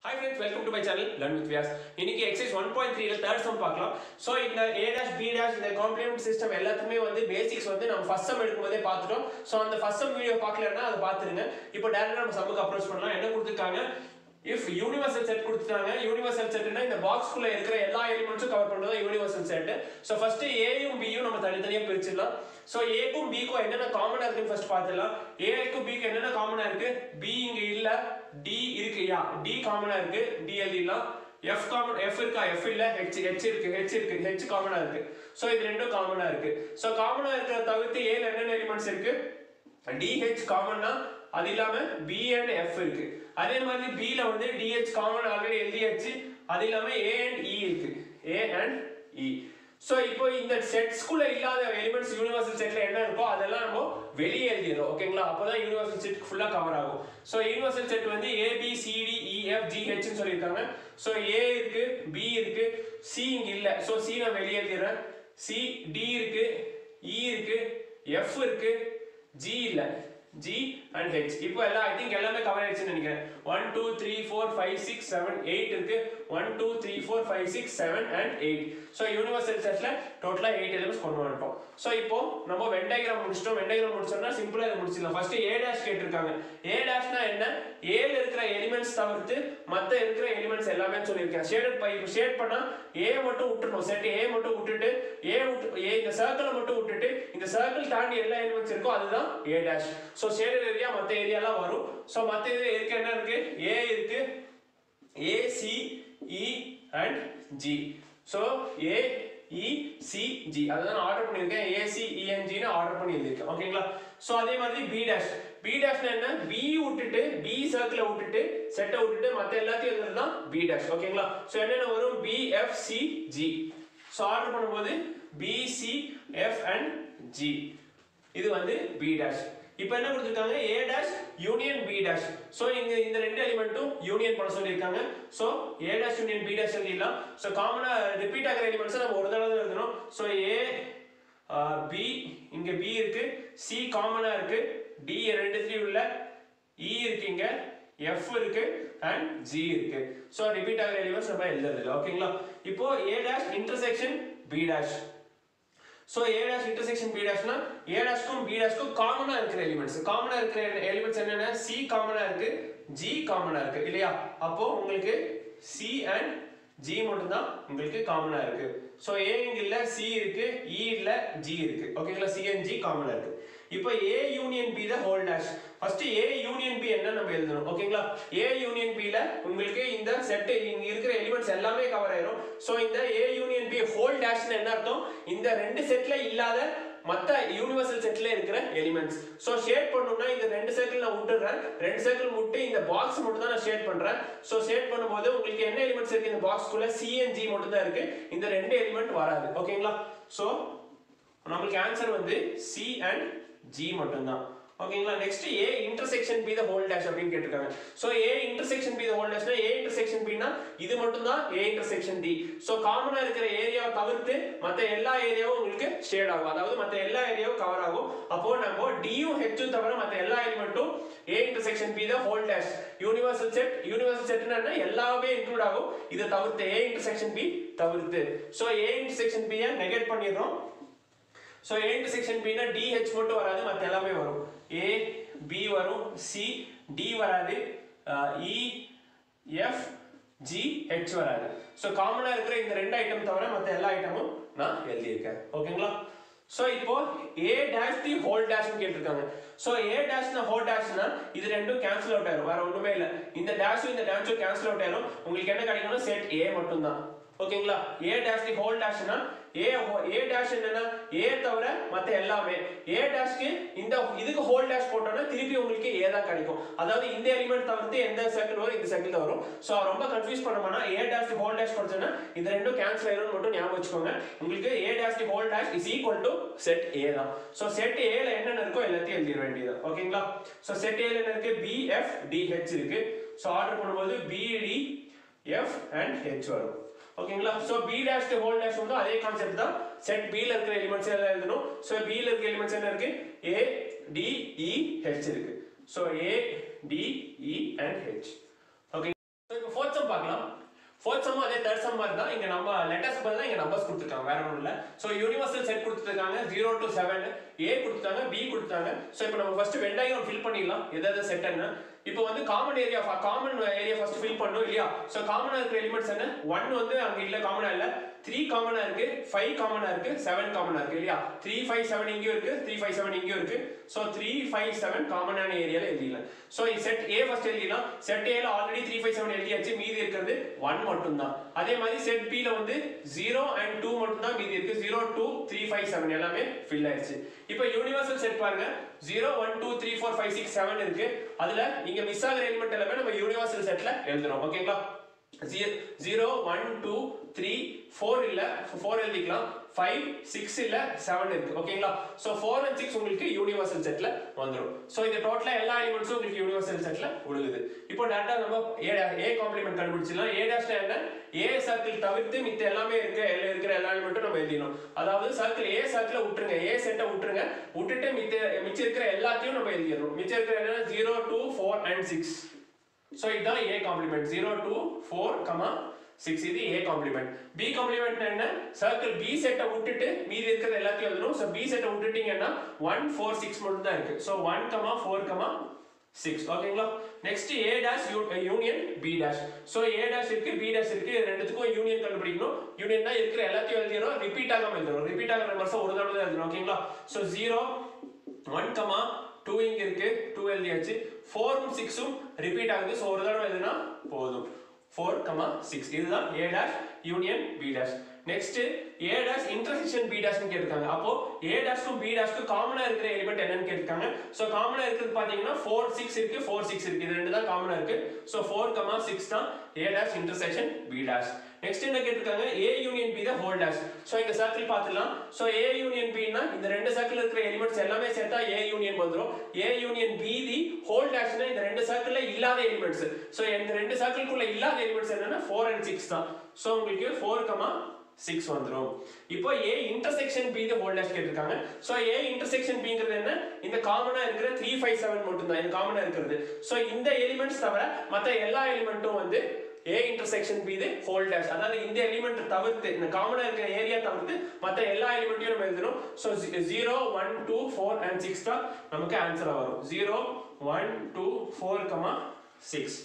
Hi friends, welcome to my channel Learn with Vyas. இன்னைக்கு exercise 1.3 ல third sum பார்க்கலாம். So இந்த a' b' இந்த complement system எல்லாத்துமே வந்து basics வந்து நம்ம first sum எடுக்கும்போதே பார்த்துட்டோம். So அந்த first sum வீடியோ பார்க்கலன்னா அதை பார்த்துருங்க. இப்போ டைரக்டா நம்ம சம்முக்கு அப்ரோச் பண்ணலாம். என்ன கொடுத்திருக்காங்க? If universal set கொடுத்துட்டாங்க, universal setனா இந்த பாக்ஸ் குள்ள இருக்கிற எல்லா எலிமெண்ட்ஸும் கவர் பண்றது universal set. So first a யும் b யும் நம்ம தனித்தனியா பிரிச்சிடலாம். So a க்கும் b க்கும் என்னென்ன காமனா இருக்குன்னு ஃபர்ஸ்ட் பார்த்துடலாம். a க்கும் b க்கு என்னென்ன காமனா இருக்கு? b இங்க இல்ல, d இருக்கு. யா d காமனா இருக்கு, d எழுதிடலாம். f காமன் f இருக்கா? f இல்ல, h இருக்கு, h காமனா இருக்கு. So இது ரெண்டும் காமனா இருக்கு. So காமனா இருக்கிறத தவிர்த்து a ல என்னென்ன எலிமெண்ட்ஸ் இருக்கு? dh காமன்னா அது இல்லாம b and f இருக்கு. அதே மாதிரி b ல வந்து dh காமன் ஆல்ரெடி எழுதியாச்சு. அது இல்லாம a and e இருக்கு. a and e. சோ இப்போ இந்த செட்ஸ் குள்ள இல்லாத எலிமெண்ட்ஸ் யுனிவர்சல் செட்ல என்ன இருக்கோ அதெல்லாம் நம்ம வெளியே எழுதிரோம். ஓகேங்களா? அப்பதான் யுனிவர்சல் செட் ஃபுல்லா கவர் ஆகும். சோ யுனிவர்சல் செட் வந்து a b c d e f g h ன்னு சொல்லிருக்காங்க. சோ a இருக்கு, b இருக்கு, c இங்க இல்ல. சோ c நான் வெளியே எழுதிறேன். c d இருக்கு, e இருக்கு, f இருக்கு, g இல்ல. G and H. இப்போ எல்லாம் I think எல்லாமே கவர் ஆயிடுச்சுன்னு நினைக்கிறேன். 1 2 3 4 5 6 7 8 இருக்கு. 1 2 3 4 5 6 7 and 8. சோ யுனிவர்சல் செட்ல டோட்டலா 8 எலிமெண்ட்ஸ் கொண்டு வந்துட்டோம். சோ இப்போ நம்ம வென் டயகிராம் முடிச்சிட்டோம். வென் டயகிராம் முடிச்சோம்னா சிம்பிளா இத முடிச்சிடலாம். ஃபர்ஸ்ட் a' கேட்டிருக்காங்க. a' என்ன? a ல இருக்கிற எலிமெண்ட்ஸ் தவிர்த்து மத்த இருக்கிற எலிமெண்ட்ஸ் எல்லாமே சொல்லிருக்கேன். ஷேடட் பை ஷேட் பண்ணா a மட்டும் விட்டுறணும். செட் a மட்டும் விட்டுட்டு a இந்த சர்க்கிளை மட்டும் விட்டுட்டு இந்த சர்க்கிள் தாண்டி எல்லா எலிமெண்ட்ஸ் இருக்கோ அதுதான் a'. சோ shaded area மத்த ஏரியாலாம் வரும். சோ மத்த இது இருக்கு என்ன இருக்கு? a இருக்கு, a c e and g. So a e c g அதான் ஆர்டர் பண்ணிருக்கேன். a c e and g னு ஆர்டர் பண்ணி எழுதிருக்கேன். ஓகேங்களா? சோ அதே மாதிரி b' னா என்ன? b விட்டுட்டு b சர்க்கிளை விட்டுட்டு செட்டை விட்டுட்டு மத்த எல்லாத்தையும் எழுதுறதுதான் b'. ஓகேங்களா? சோ என்னென்ன வரும்? b f c g. So order பண்ணும்போது b c f and g. இது வந்து b'. இப்போ என்ன கொடுத்திருக்காங்க? a' union b'. சோ இங்க இந்த ரெண்டு எலிமெண்ட்டும் யூனியன் பண்ண சொல்லிருக்காங்க. சோ a' யூனியன் b' எழுதிடலாம். சோ காமனா ரிப்பீட் ஆகிற எலிமெண்ட்ஸ் நம்ம ஒரு தடவை எழுதணும். சோ a b இங்க b இருக்கு, c காமனா இருக்கு, d ரெண்டுத்துலயும் உள்ள, e இருக்கு, இங்க f இருக்கு and g இருக்கு. சோ ரிப்பீட் ஆகிற எலிமெண்ட்ஸ் நம்ம எழுதுறது. ஓகேங்களா? இப்போ a' intersection b'. So a' intersection b' னா a' க்கும் b' க்கும் காமனா இருக்கிற எலிமெண்ட்ஸ். காமனா இருக்கிற எலிமெண்ட்ஸ் என்னன்னா c காமனா இருக்கு, g காமனா இருக்கு இல்லையா? அப்போ உங்களுக்கு c and g மட்டும் தான் உங்களுக்கு காமனா இருக்கு. சோ a இங்க இல்ல, c இருக்கு, e இல்ல, g இருக்கு. ஓகேங்களா? c and g காமனா இருக்கு. இப்போ a union b the whole dash. First a union b என்ன நம்ம எழுதணும். ஓகேங்களா? a யூனியன் b ல உங்களுக்கு இந்த செட் இங்க இருக்கிற எலிமெண்ட்ஸ் எல்லாமே கவர் ஆயிரும். சோ இந்த a யூனியன் b ஹோல் டேஷ்னா என்ன அர்த்தம்? இந்த ரெண்டு செட்ல இல்லாத மத்த யுனிவர்சல் செட்ல இருக்கிற எலிமெண்ட்ஸ். சோ ஷேட் பண்ணனும்னா இந்த ரெண்டு சர்க்கிள் நான் விட்டுறேன். ரெண்டு சர்க்கிள் விட்டு இந்த பாக்ஸ் மட்டும் தான் நான் ஷேட் பண்றேன். சோ ஷேட் பண்ணும்போது உங்களுக்கு என்ன எலிமெண்ட்ஸ் இருக்கு இந்த பாக்ஸ் குள்ள? c and g மட்டும் தான் இருக்கு. இந்த ரெண்டு எலிமெண்ட் வராது. ஓகேங்களா? சோ நமக்கு ஆன்சர் வந்து c and g மட்டும் தான். ஓகேங்களா? Next a intersection b the whole dash அப்படினு கேட்டிருக்காங்க. So a intersection b the whole dash னா a intersection b னா இது மட்டும் தான் a intersection d. சோ காமனா இருக்கிற ஏரியாவை தவிர்த்து மத்த எல்லா ஏரியாவும் உங்களுக்கு ஷேட் ஆகும். அதாவது மத்த எல்லா ஏரியாவும் கவர் ஆகும். அப்போ நம்ம d யும் h யும் தவிர மத்த எல்லா எலிமெண்ட்டும் a intersection b the whole dash. Universal செட்னா என்ன? எல்லாமே இன்க்ளூட் ஆகும். இத தவிர்த்து a intersection b தவிர்த்து. சோ a intersection b ய நெகேட் பண்ணிரோம். சோ a intersection b னா dh மட்டும் வராது, மத்த எல்லாமே வரும். a b வரும், c d வராது, e f g h வராது. சோ காமனா இருக்கிற இந்த ரெண்டு ஐட்டம் தவிர மத்த எல்லா ஐட்டமும் நான் எழுதி இருக்கேன். ஓகேங்களா? சோ இப்போ a' the whole dash னு கேட்டிருக்காங்க. சோ a' னா whole dash னா இது ரெண்டும் கேன்சல் அவுட் ஆயிரும். வேற ஒண்ணுமே இல்ல. இந்த டேஷும் இந்த டேஷும் கேன்சல் அவுட் ஆயிரும். உங்களுக்கு என்ன கிடைக்கும்னா செட் a மட்டும் தான். ஓகேங்களா? a' the whole dash னா a' என்னன்னா a தவிர மத்த எல்லாமே. a' க்கு இந்த இதுக்கு ஹோல் டேஷ் போட்டோம்னா திருப்பி உங்களுக்கு a தான் கிடைக்கும். அதாவது இந்த எலிமெண்ட் தவிர்த்து எந்த சர்க்கிள் வரும்? இந்த சர்க்கிள் தான் வரும். சோ ரொம்ப கன்ஃபியூஸ் பண்ணமானா a' the whole dash போடுறதுனா இந்த ரெண்டும் கேன்சல் ஆயிரும் மட்டும் ஞாபகம் வச்சுக்கோங்க. உங்களுக்கு a' the whole dash is equal to set a தான். சோ செட் a ல என்னென்ன இருக்கோ எல்லாத்தையும் எழுதிர வேண்டியது. ஓகேங்களா? சோ செட் a ல என்ன இருக்கு? b f d h இருக்கு. சோ ஆர்டர் பண்ணும்போது b d f and h வரும். ஓகேங்களா? So b' the whole dash வந்து அதே கான்செப்ட் தான். செட் b ல இருக்கிற எலிமெண்ட்ஸ் எல்லாம் எழுதணும். சோ b ல இருக்கிற எலிமெண்ட்ஸ் என்ன இருக்கு? a d e h இருக்கு. So a d e and h. Okay. So இப்போ fourth sum fourth sum அதே third sum மாதிரி தான். இங்க நம்ம letters பதிலா இங்க numbers கொடுத்திருக்காங்க, வேற ஒண்ணும் இல்ல. சோ universal set கொடுத்திருக்காங்க 0 to 7, A கொடுத்தாங்க, B கொடுத்தாங்க. சோ இப்போ நம்ம ஃபர்ஸ்ட் வென் டயக்ராம் ஃபில் பண்ணிடலாம். எதாவது செட் என்ன? இப்போ வந்து காமன் ஏரியா ஃபர்ஸ்ட் ஃபில் பண்ணனும் இல்லையா? சோ காமனா இருக்கிற எலிமெண்ட்ஸ் என்ன? 1 வந்து அங்க இல்ல, காமனா இல்ல. 3 காமனா இருக்கு, 5 காமனா இருக்கு, 7 காமனா இருக்கு இல்லையா? 3 5 7 இங்கயும் இருக்கு, 3 5 7 இங்கயும் இருக்கு. சோ 3 5 7 காமனான ஏரியால எழுதிடலாம். சோ செட் A ஃபர்ஸ்ட் எழுதிடலாம். செட் A ல ஆல்ரெடி 3 5 7 எழுதியாச்சு, மீதி இருக்கிறது 1 மட்டும் தான். அதே மாதிரி செட் B ல வந்து 0 and 2 மட்டும் தான் மீதி இருக்கு. 0 2 3 5 7 எல்லாமே ஃபில் ஆயிருச்சு. இப்போ யூனிவர்சல் செட் பாருங்க, 0 1 2 3 4 5 6 7 இருக்கு. அதுல இங்க மிஸ் ஆகுற எலிமெண்ட் எல்லாமே நம்ம யூனிவர்சல் செட்ல எழுதுறோம். ஓகேங்களா? 0 1 2 3 4 இல்ல, 4 எழுதிக்கலாம். 5 6 இல்ல, 7 இருக்கு. ஓகேங்களா? சோ 4 and 6 உங்களுக்கு யூனிவர்சல் செட்ல வந்துரும். சோ இந்த டோட்டலா எல்லா எலிமெண்ட்ஸும் உங்களுக்கு யூனிவர்சல் செட்ல விழுகுது. இப்போ டைரக்டா நம்ம A காம்ப்ளிமெண்ட் கண்டுபிடிச்சிடலாம். A டாஷ்னா என்ன? A சர்க்கிள் தவிர்த்து மித்த எல்லாமே இருக்கிற எல்லா எலிமெண்ட்டும் நம்ம எழுதினோம். அதாவது சர்க்கிள் A சர்க்கிளை விட்டுருங்க, A செட்டை விட்டுருங்க, விட்டுட்டு மிச்சம் இருக்கிற எல்லாத்தையும் நம்ம எழுதிடணும். மிச்சம் இருக்கிற என்ன? 0 2 4 and 6. சோ இதுதான் A காம்ப்ளிமெண்ட். 0 2 4, 6 இது A காம்ப்ளிமெண்ட். B காம்ப்ளிமெண்ட் என்ன? சர்க்கிள் B செட்டை விட்டுட்டு மீதி இருக்கிற எல்லாத்தையும் எழுதணும். சோ B செட்டை விட்டுட்டீங்கன்னா 1 4 6 மட்டும் தான் இருக்கு. சோ 1 4 6. ஓகேங்களா? Next A dash union B dash. So A dash இருக்கு, B டாஷ் இருக்கு, இது ரெண்டுத்துக்கும் யூனியன் கண்டுபிடிக்கணும். யூனியன் தான் இருக்கிற எல்லாத்தையும் எழுதிறோம், ரிப்பீட் ஆகாம எழுதணும். ரிப்பீட் ஆகிற நம்பர்ஸ் ஒரு தடவை தான் எழுதணும். ஓகேங்களா? சோ 0 1 2 இங்க இருக்கு, 2 எழுதியாச்சு. 4 6 ரிப்பீட் ஆகுது, சோ ஒரு தடவை எழுதுனா போதும். 4 6 இதுதான் A dash union B dash. Next A dash intersection B டாஷ்னு கேட்டிருக்காங்க. அப்போ A டாஷ்க்கும் B டாஷ்க்கும் காமனா இருக்கிற எலிமெண்ட் என்னன்னு கேட்டிருக்காங்க. சோ காமனா இருக்கிறது பாத்தீங்கன்னா 4 6 இருக்கு, 4 6 இருக்கு, இது ரெண்டு தான் காமனா இருக்கு. சோ 4 6 தான் A dash intersection B dash. Next என்ன கேட்டிருக்காங்க? A union B the whole dash. So இந்த சர்க்கிள் பார்த்துடலாம். சோ A யூனியன் B னா இந்த ரெண்டு சர்க்கிள்ல இருக்கிற எலிமெண்ட்ஸ் எல்லாமே சேர்த்தா A யூனியன் வந்துரும். A union B the whole டாஷ்னா இந்த ரெண்டு சர்க்கிள்ல இல்லாத எலிமெண்ட்ஸ். சோ இந்த ரெண்டு சர்க்கிள்குள்ள இல்லாத எலிமெண்ட்ஸ் என்னன்னா 4 and 6 தான். சோ உங்களுக்கு 4 6 வந்துரும். இப்போ A intersection B the whole dash கேட்டிருக்காங்க. சோ A இன்டர்செக்ஷன் Bங்கிறது என்ன? இந்த காமனா இருக்கிற 3 5 7 மட்டும் தான் இது காமனா இருக்குது. சோ இந்த எலிமெண்ட்ஸ் தவிர மத்த எல்லா எலிமெண்ட்டும் வந்து A intersection B the whole dash. அதாவது இந்த எலிமெண்ட் தவிர்த்து, இந்த காமனா இருக்கிற ஏரியா தவிர்த்து மத்த எல்லா எலிமெண்ட்டையும் நம்ம எழுதணும். சோ 0 1 2 4 and 6 தான் நமக்கு ஆன்சரா வரும். 0 1 2 4, 6.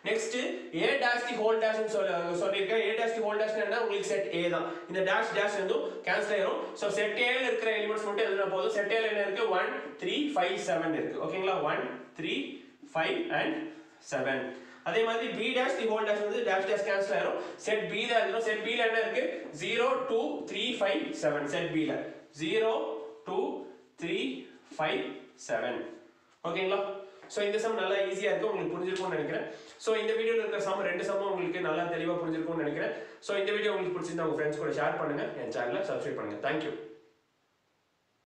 Next A dash the whole dash னு சொல்லிருக்கேன். A dash the whole dash என்ன? உங்களுக்கு செட் A தான். இந்த dash வந்து கேன்சல் ஆயிரும். சோ செட் A ல இருக்கிற எலிமெண்ட்ஸ் மட்டும் எழுதினா போதும். செட் A ல என்ன இருக்கு? 1 3 5 7 இருக்கு. ஓகேங்களா? 1 3 5 and 7. அதே மாதிரி B dash the whole dash வந்து dash dash cancel ஆயிரும். செட் B ல எழுதணும். செட் B ல என்ன இருக்கு? 0 2 3 5 7. செட் B ல 0 2 3 5 7. ஓகேங்களா? சோ இந்த சம் நல்லா ஈஸியா இருக்கு, உங்களுக்கு புரிஞ்சிருக்கும்னு நினைக்கிறேன். சோ இந்த வீடியோல இருக்கிற சம் ரெண்டு சம்மும் உங்களுக்கு நல்லா தெளிவா புரிஞ்சிருக்கும்னு நினைக்கிறேன். சோ இந்த வீடியோ உங்களுக்கு பிடிச்சிருந்தா உங்க ஃப்ரெண்ட்ஸ் கூட ஷேர் பண்ணுங்க, என் சேனலை சப்ஸ்கிரைப் பண்ணுங்க. Thank you.